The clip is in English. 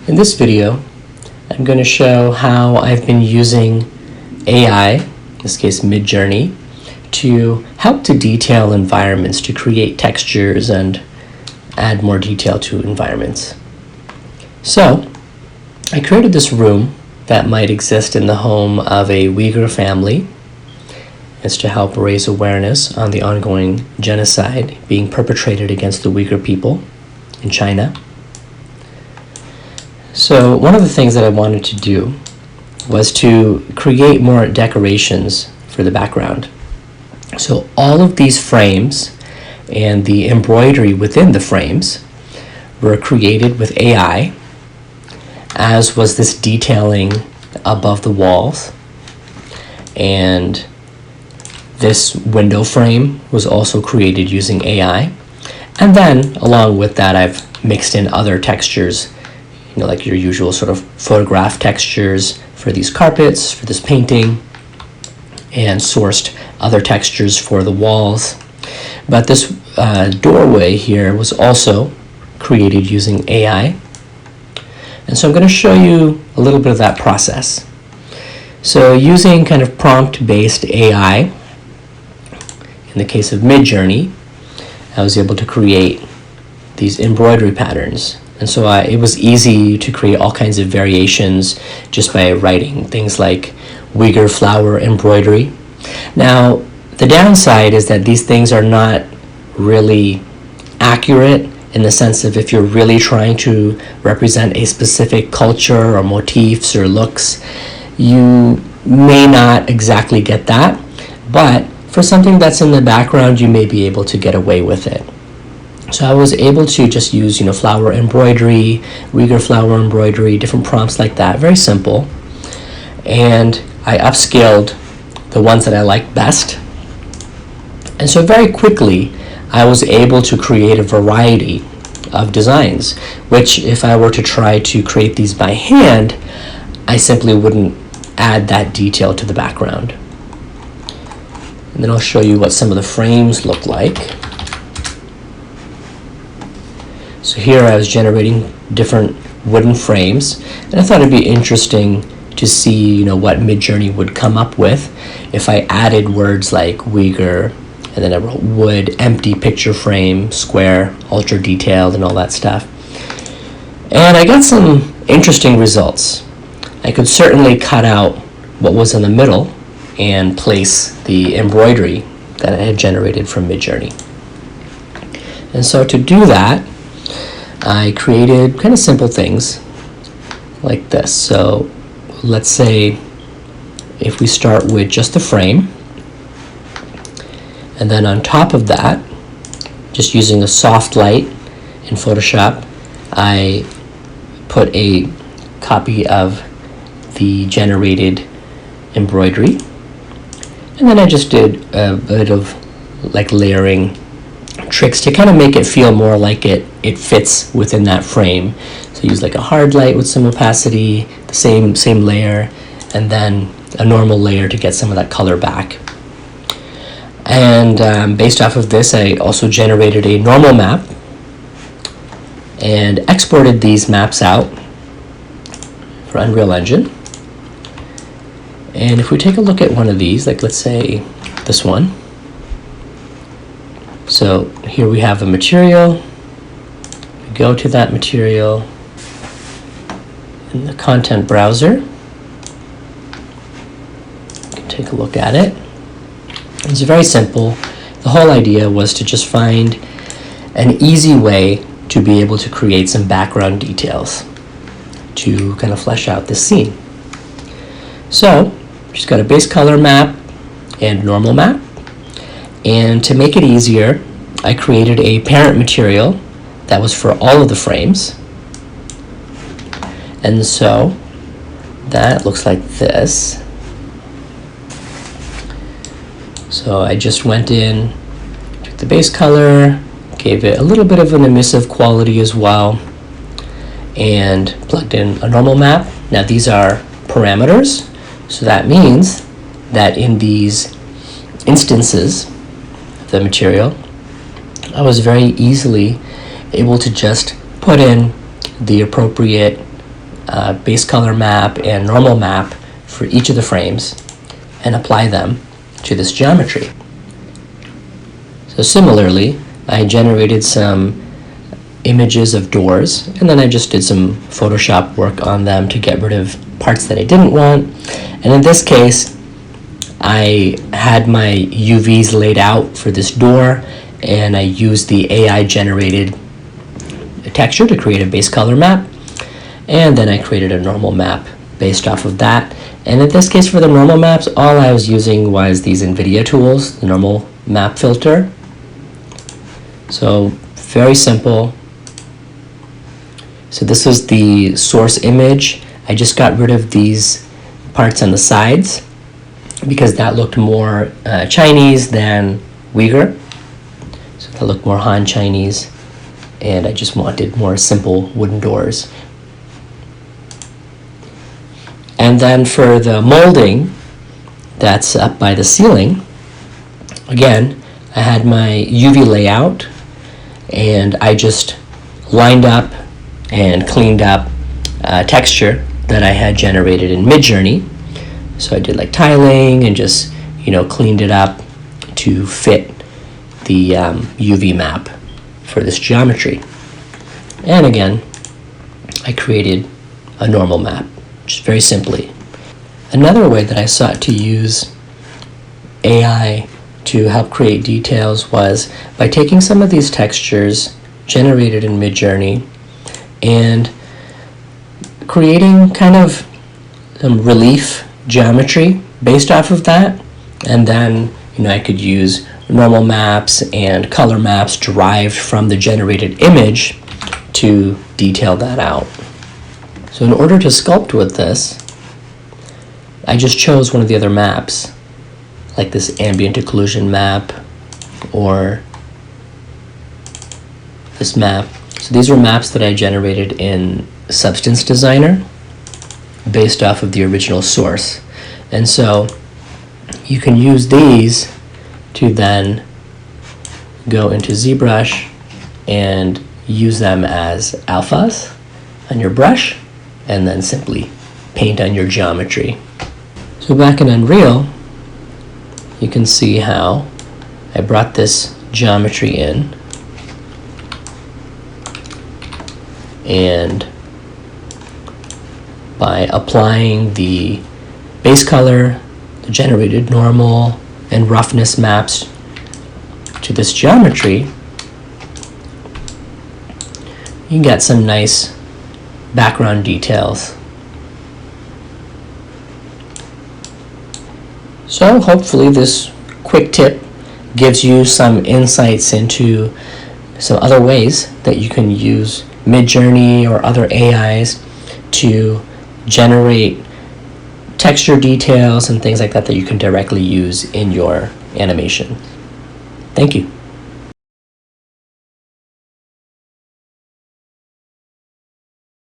In this video, I'm going to show how I've been using AI, in this case Midjourney, to help to detail environments, to create textures and add more detail to environments. So, I created this room that might exist in the home of a Uyghur family. It's to help raise awareness on the ongoing genocide being perpetrated against the Uyghur people in China. So one of the things that I wanted to do was to create more decorations for the background. So all of these frames and the embroidery within the frames were created with AI, as was this detailing above the walls. And this window frame was also created using AI. And then along with that, I've mixed in other textures, like your usual sort of photograph textures for these carpets, for this painting, and sourced other textures for the walls. But this doorway here was also created using AI. And so I'm going to show you a little bit of that process. So using kind of prompt-based AI, in the case of Midjourney, I was able to create these embroidery patterns. And so it was easy to create all kinds of variations just by writing things like Uyghur flower embroidery. Now, the downside is that these things are not really accurate in the sense of if you're really trying to represent a specific culture or motifs or looks, you may not exactly get that. But for something that's in the background, you may be able to get away with it. So I was able to just use, flower embroidery, Uyghur flower embroidery, different prompts like that, very simple. And I upscaled the ones that I liked best. And so very quickly, I was able to create a variety of designs, which if I were to try to create these by hand, I simply wouldn't add that detail to the background. And then I'll show you what some of the frames look like. So here I was generating different wooden frames, and I thought it'd be interesting to see, what Midjourney would come up with if I added words like Uyghur, and then I wrote wood, empty picture frame, square, ultra detailed, and all that stuff. And I got some interesting results. I could certainly cut out what was in the middle and place the embroidery that I had generated from Midjourney. And so to do that, I created kind of simple things like this. So let's say if we start with just the frame, and then on top of that, just using a soft light in Photoshop, I put a copy of the generated embroidery. And then I just did a bit of layering tricks to kind of make it feel more like it fits within that frame. So use a hard light with some opacity, the same layer, and then a normal layer to get some of that color back. And based off of this, I also generated a normal map and exported these maps out for Unreal Engine. And if we take a look at one of these, let's say this one. So here we have a material. We go to that material in the content browser. You can take a look at it. It's very simple. The whole idea was to just find an easy way to be able to create some background details to kind of flesh out this scene. So just got a base color map and normal map. And to make it easier, I created a parent material that was for all of the frames. And so that looks like this. So I just went in, took the base color, gave it a little bit of an emissive quality as well, and plugged in a normal map. Now these are parameters, so that means that in these instances of the material, I was very easily able to just put in the appropriate base color map and normal map for each of the frames and apply them to this geometry. So similarly, I generated some images of doors, and then I just did some Photoshop work on them to get rid of parts that I didn't want. And in this case, I had my UVs laid out for this door, and I used the AI generated texture to create a base color map, and then I created a normal map based off of that. And in this case, for the normal maps, all I was using was these NVIDIA tools, the normal map filter. So very simple. So this was the source image. I just got rid of these parts on the sides because that looked more Chinese than Uyghur. So that looked more Han Chinese, and I just wanted more simple wooden doors. And then for the molding that's up by the ceiling, again, I had my UV layout, and I just lined up and cleaned up texture that I had generated in Midjourney. So I did like tiling and just, cleaned it up to fit the UV map for this geometry. And again, I created a normal map, just very simply. Another way that I sought to use AI to help create details was by taking some of these textures generated in Midjourney and creating kind of some relief geometry based off of that. And then, I could use normal maps and color maps derived from the generated image to detail that out. So in order to sculpt with this, I just chose one of the other maps, like this ambient occlusion map or this map. So these were maps that I generated in Substance Designer based off of the original source. And so you can use these to then go into ZBrush and use them as alphas on your brush, and then simply paint on your geometry. So back in Unreal, you can see how I brought this geometry in, and by applying the base color, the generated normal, and roughness maps to this geometry, you can get some nice background details. So hopefully this quick tip gives you some insights into some other ways that you can use Midjourney or other AIs to generate texture details and things like that that you can directly use in your animation. Thank you.